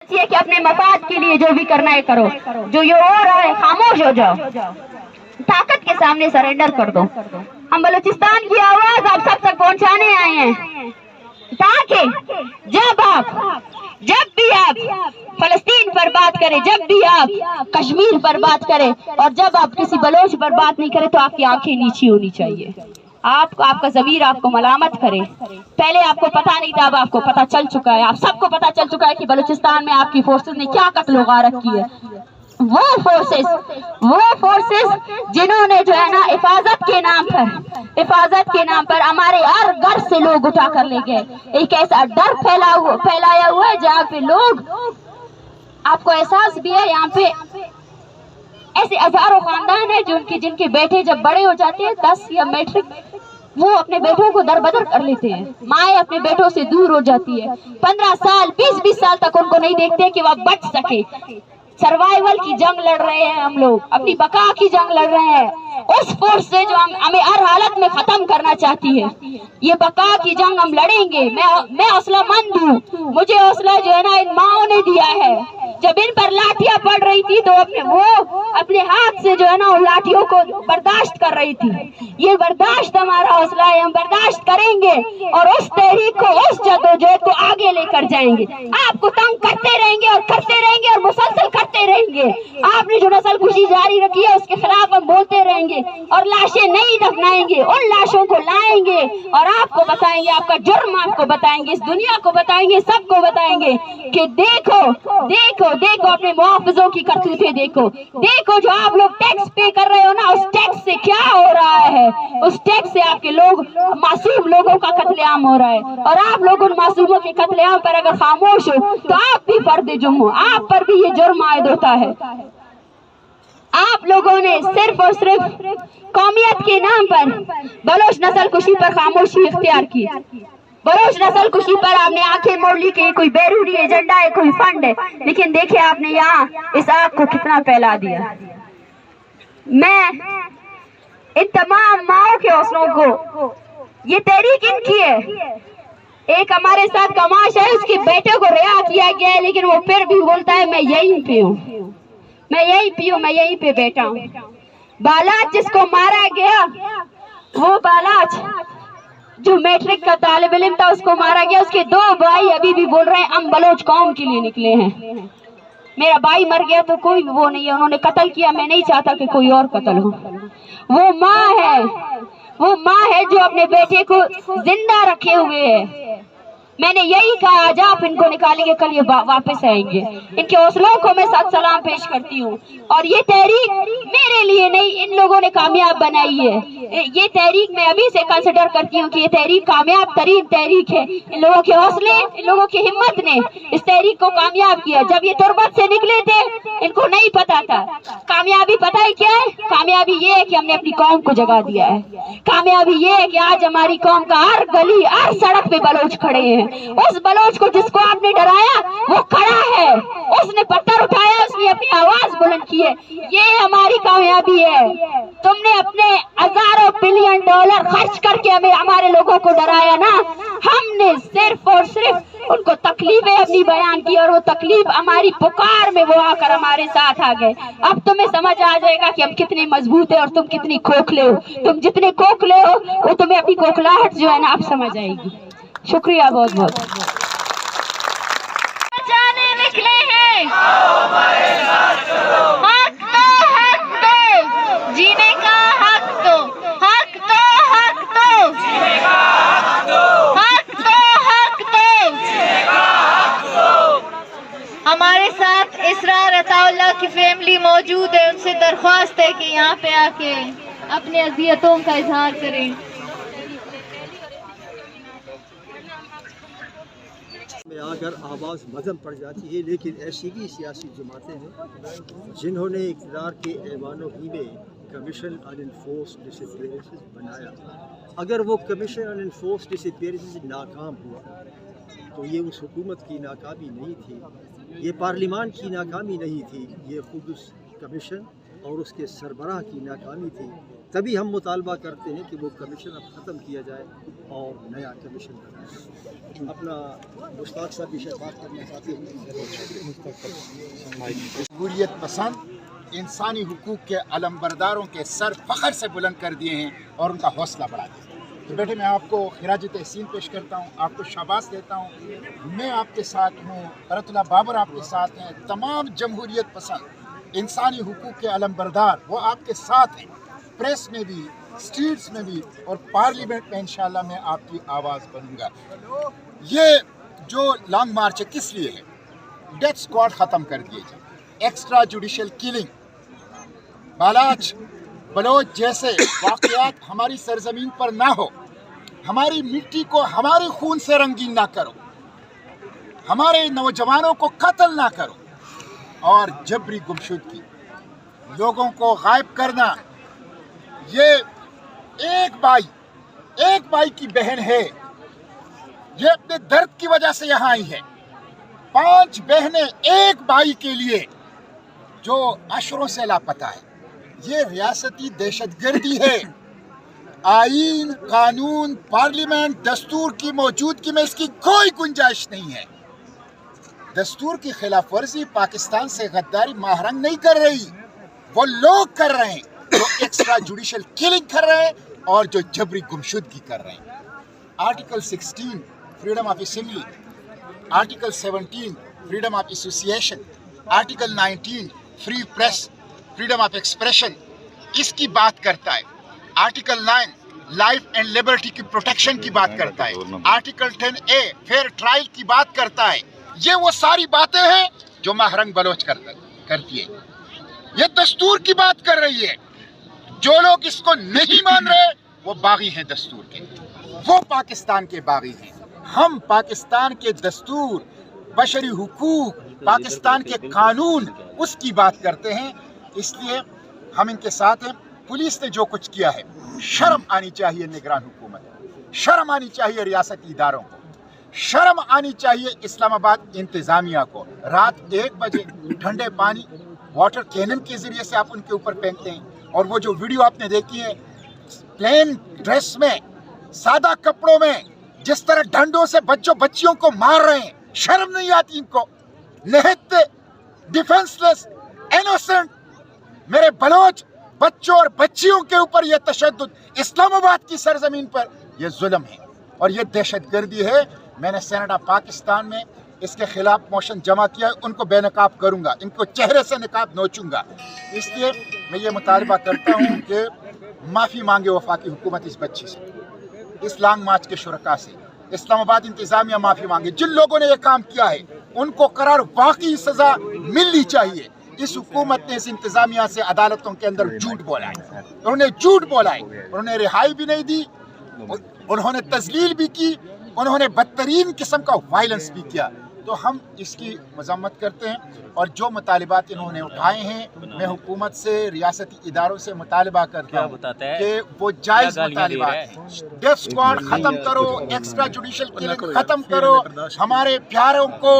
कि अपने मफाद के लिए जो भी करना है करो, जो ये हो रहा है खामोश हो जाओ, ताकत के सामने सरेंडर कर दो। हम बलूचिस्तान की आवाज आप सब तक पहुंचाने आए हैं ताकि जब भी आप फलस्तीन पर बात करें, जब भी आप कश्मीर पर बात करें और जब आप किसी बलोच पर बात नहीं करें तो आपकी आंखें नीची होनी चाहिए। आपका ज़मीर आपको मलामत करे। पहले आपको पता नहीं था, अब आपको पता चल चुका है। आप सबको पता चल चुका है कि बलूचिस्तान में आपकी फोर्सेस ने क्या कत्ल गारत की है। वो फोर्सेस जिन्होंने जो है ना हिफाजत के नाम पर हमारे हर घर से लोग उठा कर ले गए। एक ऐसा डर फैलाया हुआ है जहाँ पे लोग, आपको एहसास भी है, यहाँ पे ऐसे हजारों खानदान है जिनके बेटे जब बड़े हो जाते हैं 10 या मैट्रिक, वो अपने बेटों को दरबदर कर लेते हैं। माएँ अपने बेटों से दूर हो जाती है। 15 साल 20-20 साल तक उनको नहीं देखते कि वह बच सके। सर्वाइवल की जंग लड़ रहे हैं हम लोग, अपनी बका की जंग लड़ रहे हैं उस फोर्स से जो हमें हर हालत में खत्म करना चाहती है। ये बका की जंग हम लड़ेंगे। मैं हौसला मंद हूँ, मुझे हौसला जो है ना इन माओं ने दिया है। जब इन पर लाठियां पड़ रही थी तो अपने हाथ से जो है ना उन लाठियों को बर्दाश्त कर रही थी। ये बर्दाश्त हमारा हौसला है, हम बर्दाश्त करेंगे और उस तहरीक को, उस जद्दोजहद को आगे लेकर जाएंगे। आपको तंग करते रहेंगे और मुसलसल करते रहेंगे। आपने जो नस्ल कुशी जारी रखी है उसके खिलाफ हम बोलते रहेंगे और लाशें नहीं दफनाएंगे, उन लाशों को लाएंगे और आपको बताएंगे, आपका जुर्म आपको बताएंगे, इस दुनिया को बताएंगे, सबको बताएंगे कि देखो अपने मुआवजों की करतूतें देखो जो आप लोग टैक्स पे कर रहे हो ना, उस टैक्स से क्या हो रहा है। उस टैक्स से आपके लोग, मासूम लोगों का कत्लेआम हो रहा है और आप लोग उन मासूमों के कत्लेआम पर अगर खामोश हो तो आप भी फर्द जुर्म हो, आप पर भी ये जुर्म आयद होता है। आप लोगों ने सिर्फ और सिर्फ कौमियत के नाम पर बलोच नस्ल कुशी पर खामोशी इख्तियार की। बलोच नस्ल कुशी पर आपने आंखें मोड़ ली कि कोई बैरूनी एजेंडा है, कोई फंड है, लेकिन देखिए आपने यहाँ इस आग को कितना फैला दिया। मैं इन तमाम माओं के हौसलों को, ये तहरीक इनकी है। एक हमारे साथ कमाश है, उसके बेटे को रिहा किया गया है, लेकिन वो फिर भी बोलता है मैं यहीं पे हूँ, मैं यहीं पे बैठा हूँ। बालाच जिसको मारा गया, वो बालाच जो मैट्रिक का तालिब इल्म था उसको मारा गया। उसके 2 भाई अभी भी बोल रहे हैं हम बलोच कौम के लिए निकले हैं। मेरा भाई मर गया तो कोई वो नहीं है, उन्होंने कत्ल किया, मैं नहीं चाहता कि कोई और कत्ल हो। वो माँ है जो अपने बेटे को जिंदा रखे हुए है। मैंने यही कहा आज आप इनको निकालेंगे, कल ये वापस आएंगे। इनके हौसलों को मैं सत सलाम पेश करती हूँ और ये तहरीक मेरे लिए नहीं, इन लोगों ने कामयाब बनाई है। ये तहरीक मैं अभी से कंसिडर करती हूँ कि ये तहरीक कामयाब तरीन तहरीक है। इन लोगों के हौसले, इन लोगों की हिम्मत ने इस तहरीक को कामयाब किया। जब ये तुरबत से निकले थे इनको नहीं पता था। कामयाबी पता है क्या है? कामयाबी ये है कि हमने अपनी कौम को जगा दिया है। कामयाबी ये है कि आज हमारी कौम का हर गली, हर सड़क पे बलोच खड़े हैं। उस बलोच को जिसको आपने डराया वो खड़ा है, उसने पत्थर उठाया, उसने अपनी आवाज बुलंद की है। ये हमारी कामयाबी है। तुमने अपने हजारों बिलियन डॉलर खर्च करके हमें, हमारे लोगों को डराया ना, हमने सिर्फ और सिर्फ उनको तकलीफें अपनी बयान की और वो तकलीफ हमारी पुकार में वो आकर हमारे साथ आ गए। अब तुम्हें समझ आ जाएगा कि हम कितने मजबूत है और तुम कितनी खोखले हो। तुम जितने खोखले हो वो तुम्हें अपनी खोखलाहट जो है ना अब समझ आएगी। शुक्रिया बहुत बहुत। जाने निकले हैं, हक दो, जीने का हक दो, हक दो, हमारे साथ इसरार अताउल्लाह की फैमिली मौजूद है, उनसे दरख्वास्त है कि यहाँ पे आके अपने अज़ियतों का इजहार करें। में आकर आवाज़ मजम पड़ जाती है, लेकिन ऐसी भी सियासी जमातें हैं जिन्होंने इक़्तिदार के ऐवानों ही में कमीशन ऑन इन्फोर्स डिसअपीयरेंसेस बनाया। अगर वो कमीशन ऑन इन्फोर्स डिसअपीयरेंसेस नाकाम हुआ तो ये उस हुकूमत की नाकामी नहीं थी, ये पार्लिमान की नाकामी नहीं थी, ये खुद उस कमीशन और उसके सरबराह की नाकामी थी तभी हम मुतालबा करते हैं कि वो कमीशन अब ख़त्म किया जाए और नया कमीशन बनाया जाए। अपना मुश्ताक साहब भी शायद बात करना चाहते हैं। जमहूरियत पसंद इंसानी हुकूक के अलमबरदारों के सर फ़ख्र से बुलंद कर दिए हैं और उनका हौसला बढ़ा दिया। तो बेटे मैं आपको खिराज तहसीन पेश करता हूँ, आपको शाबाश देता हूँ। मैं आपके साथ हूँ, बरतुल्लाह बाबर आपके साथ हैं, तमाम जमहूरियत पसंद इंसानी हुकूक के अलमबरदार वो आपके साथ हैं, प्रेस में भी, स्ट्रीट्स में भी और पार्लियामेंट में इंशाल्लाह मैं आपकी आवाज़ बनूंगा। ये जो लॉन्ग मार्च है किस लिए है? डेथ स्क्वाड ख़त्म कर दिए जाए, एक्स्ट्रा जुडिशल किलिंग, बालाच बलोच जैसे वाक़यात हमारी सरजमीन पर ना हो, हमारी मिट्टी को हमारे खून से रंगीन ना करो, हमारे नौजवानों को कत्ल ना करो और जबरी गुमशुदगी, लोगों को गायब करना। ये एक भाई की बहन है, ये अपने दर्द की वजह से यहाँ आई है। 5 बहनें एक भाई के लिए जो अशरों से लापता है। ये रियासती दहशतगर्दी है। आईन, कानून, पार्लियामेंट, दस्तूर की मौजूदगी में इसकी कोई गुंजाइश नहीं है। दस्तूर की खिलाफ वर्जी पाकिस्तान से गद्दारी महरंग नहीं कर रही, वो लोग कर रहे हैं जो एक्स्ट्रा जुडिशल किलिंग कर रहे हैं और जो जबरी गुमशुदगी कर रहे हैं। Article 16 freedom of assembly, article 17 freedom of association, article 19 free press, freedom of expression इसकी बात करता है। आर्टिकल 9 लाइफ एंड लिबर्टी की प्रोटेक्शन की बात करता है। आर्टिकल 10A फेयर ट्रायल की बात करता है। ये वो सारी बातें हैं जो महरंग बलोच करती है। ये दस्तूर की बात कर रही है। जो लोग इसको नहीं मान रहे वो बागी हैं दस्तूर के, वो पाकिस्तान के बागी हैं। हम पाकिस्तान के दस्तूर, बशरी हुकूक, पाकिस्तान के कानून उसकी बात करते हैं, इसलिए हम इनके साथ हैं। पुलिस ने जो कुछ किया है, शर्म आनी चाहिए निगरान हुकूमत, शर्म आनी चाहिए रियासती इदारों को, शर्म आनी चाहिए इस्लामाबाद इंतजामिया को। रात 1 बजे ठंडे पानी वाटर कैनन के जरिए से आप उनके ऊपर फेंकते हैं। और वो जो वीडियो आपने देखी है प्लेन ड्रेस में, सादा कपड़ों में, जिस तरह डंडों से बच्चियों को मार रहे हैं, शर्म नहीं आती इनको? निहत्ते, डिफेंसलेस, इनोसेंट मेरे बलोच बच्चों और बच्चियों के ऊपर यह तशद्दुद इस्लामाबाद की सरजमीन पर यह जुल्म है और यह दहशतगर्दी है। मैंने सेनेट ऑफ पाकिस्तान में इसके खिलाफ मोशन जमा किया, उनको बेनकाब करूंगा, इनको चेहरे से निकाब नोचूंगा। इसलिए मैं ये मुतालबा करता हूँ कि माफ़ी मांगे वफाकी हुकूमत इस बच्ची से, इस लॉन्ग मार्च के शुरका से। इस्लामाबाद इंतजामिया माफ़ी मांगे। जिन लोगों ने ये काम किया है उनको करार वाकई सज़ा मिलनी चाहिए। इस हुकूमत ने इस इंतजामिया से अदालतों के अंदर झूठ बोला है, उन्होंने झूठ बोला है, उन्होंने रिहाई भी नहीं दी, उन्होंने तजलील भी की, उन्होंने बदतरीन किस्म का वायलेंस भी किया। तो हम इसकी मजम्मत करते हैं और जो मुतालिबात इन्होंने उठाए हैं, मैं हुकूमत से, रियासती इदारों से मुतालबा करता हूँ कि वो जायज़ मुतालिबात हैं। डेथ स्क्वाड ख़त्म करो, एक्स्ट्रा जुडिशल किलिंग ख़त्म करो, हमारे प्यारों को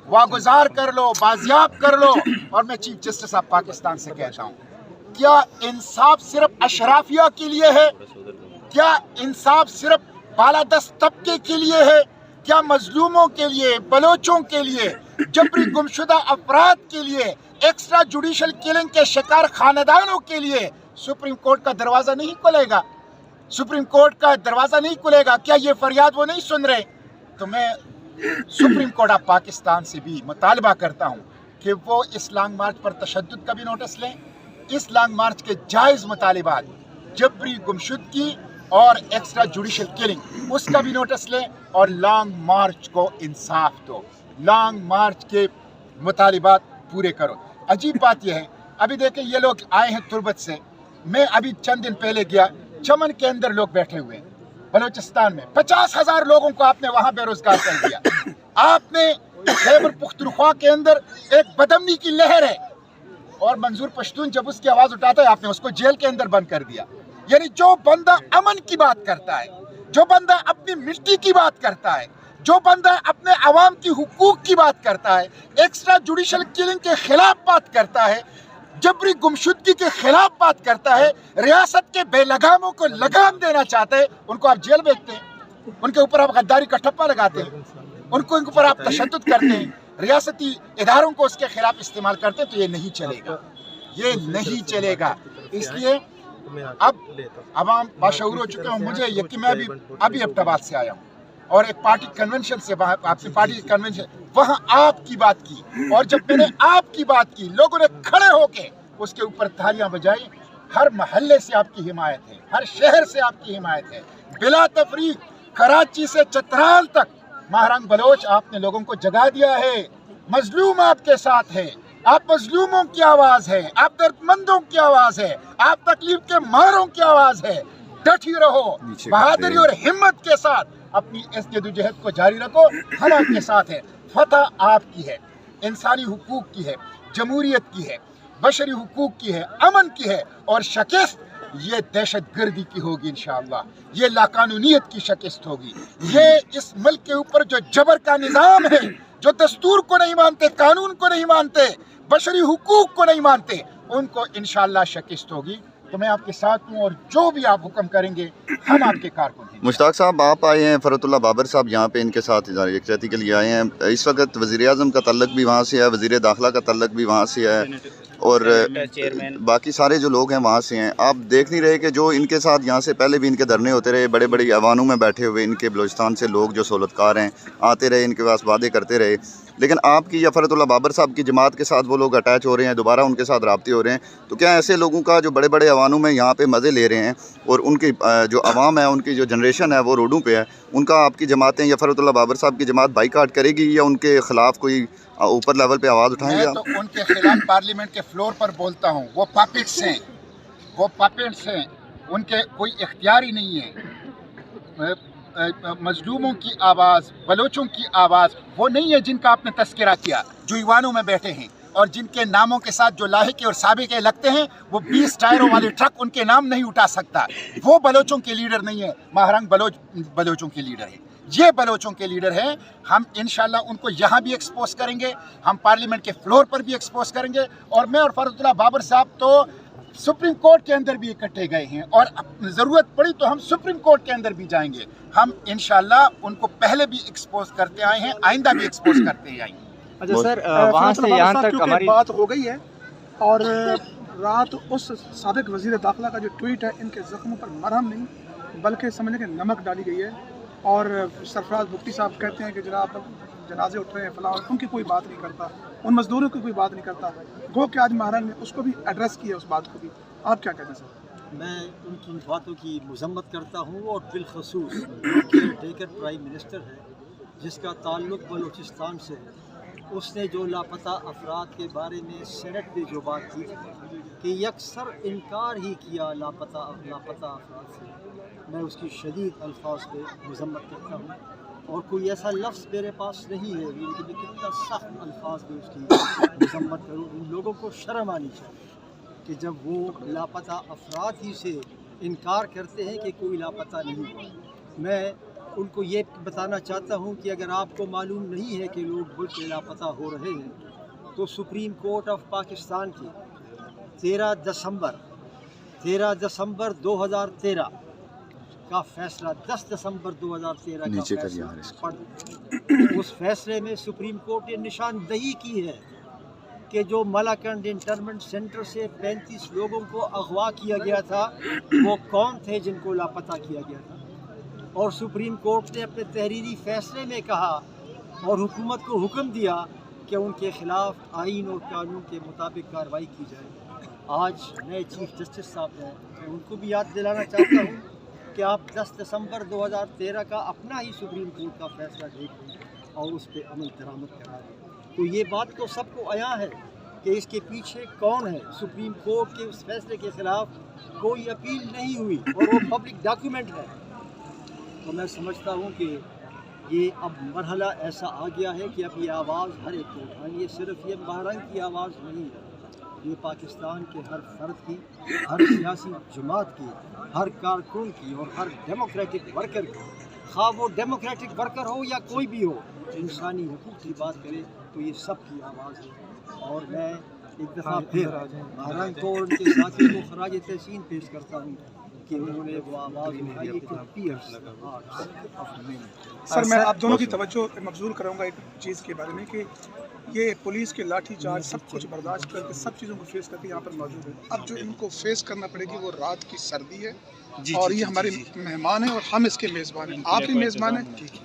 वागुजार कर लो, बाजियाब कर लो। और मैं चीफ जस्टिस ऑफ पाकिस्तान से कहता हूँ, क्या इंसाफ सिर्फ अशराफिया के लिए है? क्या इंसाफ सिर्फ बालादस्त तबके के लिए है? क्या मजलूमों के लिए, बलोचों के लिए, जबरी गुमशुदा अफराद के लिए, एक्स्ट्रा जुडिशल किलिंग के शिकार खानदानों के लिए सुप्रीम कोर्ट का दरवाज़ा नहीं खुलेगा? सुप्रीम कोर्ट का दरवाज़ा नहीं खुलेगा? क्या ये फरियाद वो नहीं सुन रहे? तो मैं सुप्रीम कोर्ट ऑफ पाकिस्तान से भी मुतालबा करता हूँ कि वो इस लॉन्ग मार्च पर तशद्दुद का भी नोटिस लें, इस लॉन्ग मार्च के जायज़ मुतालिबात, जबरी गुमशुदगी और एक्स्ट्रा जुडिशल किलिंग, उसका भी नोटिस लें और लॉन्ग मार्च को इंसाफ दो, लॉन्ग मार्च के मुतालिबात पूरे करो। अजीब बात यह है, अभी देखें ये लोग आए हैं तुर्बत से, मैं अभी चंद दिन पहले गया, चमन के अंदर लोग बैठे हुए हैं बलूचिस्तान में, 50,000 लोगों को आपने वहाँ बेरोजगार कर दिया। आपने खैबर पुख्तनख्वा के अंदर एक बदमनी की लहर है और मंजूर पश्तून जब उसकी आवाज़ उठाता है आपने उसको जेल के अंदर बंद कर दिया। यानी जो बंदा अमन की बात करता है, जो बंदा अपनी मिट्टी की बात करता है, जो बंदा अपने अवाम की हुकूक की बात करता है, एक्स्ट्रा जुडिशल किलिंग के खिलाफ बात करता है, जबरी गुमशुदगी के खिलाफ बात करता है, रियासत के बेलगामों को लगाम देना चाहता है, उनको आप जेल भेजते हैं, उनके ऊपर आप गद्दारी का ठप्पा लगाते हैं, उनके ऊपर आप तशद्दुद करते हैं, रियासती इदारों को उसके खिलाफ इस्तेमाल करते हैं, तो ये नहीं चलेगा, ये नहीं चलेगा। इसलिए अब आवाम बाशऊर हो चुके हैं। मुझे यकीन, मैं अभी अब्टाबाद से आया हूँ और एक पार्टी कन्वेंशन से, वहाँ आपकी पार्टी कन्वेंशन, वहाँ आपकी बात की, और जब मैंने आपकी बात की लोगों ने खड़े होके उसके ऊपर तालियां बजाई। हर महल्ले से आपकी हिमायत है, हर शहर से आपकी हिमायत है, बिला तफरीक कराची से चतराल तक महारंग बलोच आपने लोगों को जगा दिया है। मजलूम आपके साथ है, आप मजलूमों की आवाज़ है, आप दर्दमंदों की आवाज़ है, आप तकलीफ के मारों की आवाज़ है। डटी रहो, बहादुरी और हिम्मत के साथ अपनी इस जदोजहद को जारी रखो, हम आपके साथ हैं। फतह आपकी है, इंसानी हुकूक की है, जमहूरियत की है, बशरी हुकूक की है, अमन की है, और शिकस्त ये दहशत गर्दी की होगी इंशाअल्लाह, ये लाकानूनियत की शिकस्त होगी। ये इस मुल्क के ऊपर जो जबर का निज़ाम है, जो दस्तूर को नहीं मानते, कानून को नहीं मानते, बशरी हुकूक को नहीं मानते, उनको इंशाअल्लाह शिकस्त होगी। तो मैं आपके साथ हूँ और जो भी आप हुक्म करेंगे हम आपके कारकुन हैं। मुश्ताक साहब, आप आए हैं, फ़रतुल्लाह बाबर साहब यहाँ पे इनके साथ यकजहती के लिए आए हैं। इस वक्त वज़ीर आज़म का तल्लुक़ भी वहाँ से है, वज़ीर दाखिला का तल्लुक़ भी वहाँ से है, और बाकी सारे जो लोग हैं वहाँ से हैं। आप देख नहीं रहे कि जो इनके साथ यहाँ से पहले भी इनके धरने होते रहे, बड़े बड़े ऐवानों में बैठे हुए इनके बलूचिस्तान से लोग जो सहूलतकार हैं आते रहे, इनके पास वादे करते रहे, लेकिन आपकी या फ़रतुल्लाह बाबर साहब की जमात के साथ वो लोग अटैच हो रहे हैं, दोबारा उनके साथ राब्ते हो रहे हैं। तो क्या ऐसे लोगों का जो बड़े बड़े ऐवानों में यहाँ पे मज़े ले रहे हैं और उनकी जो आवाम है, उनकी जो जनरेशन है वो रोडों पे है, उनका आपकी जमातें या फ़रतुल्लाह बाबर साहब की जमात बाईकाट करेगी या उनके ख़िलाफ़ कोई ऊपर लेवल पे आवाज़ उठाएंगे? मैं तो उनके खिलाफ पार्लियामेंट के फ्लोर पर बोलता हूँ। वो पपेट्स हैं, वो पपेट्स हैं, उनके कोई इख्तियार ही नहीं है। मजलूमों की आवाज़, बलोचों की आवाज़ वो नहीं है जिनका आपने तस्करा किया, जो ईवानों में बैठे हैं और जिनके नामों के साथ जो लाहिके और साबिके लगते हैं, वो 20 टायरों वाले ट्रक उनके नाम नहीं उठा सकता। वो बलोचों के लीडर नहीं है, महारंग बलोचों के लीडर है, ये बलोचों के लीडर हैं। हम इंशाल्लाह उनको यहाँ भी एक्सपोज करेंगे, हम पार्लियामेंट के फ्लोर पर भी एक्सपोज करेंगे, और मैं और फ़रतुल्लाह बाबर साहब तो सुप्रीम कोर्ट के अंदर भी इकट्ठे गए हैं, और ज़रूरत पड़ी तो हम सुप्रीम कोर्ट के अंदर भी जाएंगे। हम इंशाल्लाह उनको पहले भी एक्सपोज करते आए हैं, आइंदा भी एक्सपोज करते आएंगे। अच्छा सर, वहाँ से यहाँ तक हमारी बात हो गई है, और रात उस साबिक वज़ीर दाखिला का जो ट्वीट है, इनके ज़ख्मों पर मरहम नहीं बल्कि समझने के नमक डाली गई है, और सरफराज मुफ्ती साहब कहते हैं कि जनाब जनाजे उठ रहे हैं फलां, उनकी कोई बात नहीं करता, उन मजदूरों की कोई बात नहीं करता। गो कि आज महाराज ने उसको भी एड्रेस किया, उस बात को भी। आप क्या कहते हैं सर? मैं उनकी बातों की मजम्मत करता हूँ, और बिलखसूस केयर टेकर प्राइम मिनिस्टर है जिसका ताल्लुक़ बलूचिस्तान से है, उसने जो लापता अफराद के बारे में सेनेट में जो बात की कि यकसर इनकार ही किया लापता अफराद से, मैं उसकी शदीद अल्फाज पे मजम्मत करता हूँ, और कोई ऐसा लफ्ज़ मेरे पास नहीं है कि मैं कितना सख्त अल्फाज में उसकी मजम्मत करूँ। उन लोगों को शर्म आनी चाहिए कि जब वो लापता अफराद ही से इनकार करते हैं कि कोई लापता नहीं हुआ। मैं उनको ये बताना चाहता हूँ कि अगर आपको मालूम नहीं है कि लोग मुल्क में लापता हो रहे हैं, तो सुप्रीम कोर्ट ऑफ पाकिस्तान की 13 दिसंबर 2013 का फैसला, 10 दिसंबर 2013 का फैसला, उस फैसले में सुप्रीम कोर्ट ने निशानदही की है कि जो मलाकंड इंटरमेंट सेंटर से 35 लोगों को अगवा किया गया था, वो कौन थे जिनको लापता किया गया था। और सुप्रीम कोर्ट ने अपने तहरीरी फैसले में कहा और हुकूमत को हुक्म दिया कि उनके ख़िलाफ़ आइन और कानून के मुताबिक कार्रवाई की जाए। आज नए चीफ जस्टिस साहब हैं, मैं उनको भी याद दिलाना चाहता हूँ कि आप 10 दिसंबर 2013 का अपना ही सुप्रीम कोर्ट का फैसला देख लें और उस पर अमल दरामद करा दें। तो ये बात तो सबको आया है कि इसके पीछे कौन है। सुप्रीम कोर्ट के उस फैसले के ख़िलाफ़ कोई अपील नहीं हुई और वो पब्लिक डॉक्यूमेंट है। तो मैं समझता हूँ कि ये अब मरहला ऐसा आ गया है कि अब ये आवाज़ हर एक को उठानी है। सिर्फ ये महारंग की आवाज़ नहीं है, ये पाकिस्तान के हर फर्द की, हर सियासी जमात की, हर कारकुन की और हर डेमोक्रेटिक वर्कर की, खा वो डेमोक्रेटिक वर्कर हो या कोई भी हो, इंसानी हुकूक की बात करे तो ये सबकी आवाज़ है। और मैं एक दफ़ा फिर महाराज को और उनके साथियों को खराज तहसीन पेश करता हूँ कि उन्होंने वो आवाज़ उठाई है। सर मैं आप दोनों की तवज्जो मबजूल कराऊंगा एक चीज़ के बारे में कि ये पुलिस के लाठी चार्ज सब कुछ बर्दाश्त करके सब चीज़ों को फेस करके यहाँ पर मौजूद है। अब जो इनको फेस करना पड़ेगी वो रात की सर्दी है और ये हमारे मेहमान हैं और हम इसके मेज़बान हैं। आप भी मेज़बान हैं,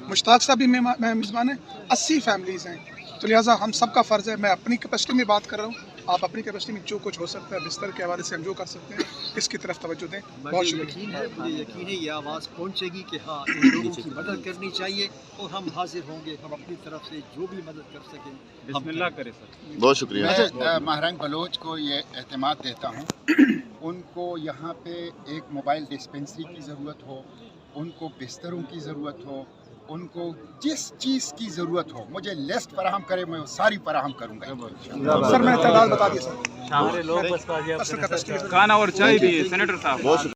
मुश्ताक साहब भी मेज़बान हैं, 80 फैमिलीज़ हैं। तो लिहाजा हम सबका फ़र्ज़ है, मैं अपनी कैपेसिटी में बात कर रहा हूँ, आप अपनी कैपेसिटी में जो कुछ हो सकता है बिस्तर के हवाले से हम जो कर सकते हैं इसकी तरफ तवज्जो दें। बहुत शुक्रिया। मुझे यकीन है ये आवाज़ पहुँचेगी कि हाँ इन लोगों की मदद करनी चाहिए और हम हाजिर होंगे, हम अपनी तरफ से जो भी मदद कर सकें बिस्मिल्लाह करें सर। बहुत शुक्रिया। मैं महारानी बलोच को ये एतमाद देता हूँ, उनको यहाँ पे एक मोबाइल डिस्पेंसरी की ज़रूरत हो, उनको बिस्तरों की ज़रूरत हो, उनको जिस चीज़ की ज़रूरत हो मुझे लिस्ट फराहम करे, मैं वो सारी फराहम करूँगा। सर मैंने तादाद बता दिया सर। खाना और चाय भी है सेनेटर साहब।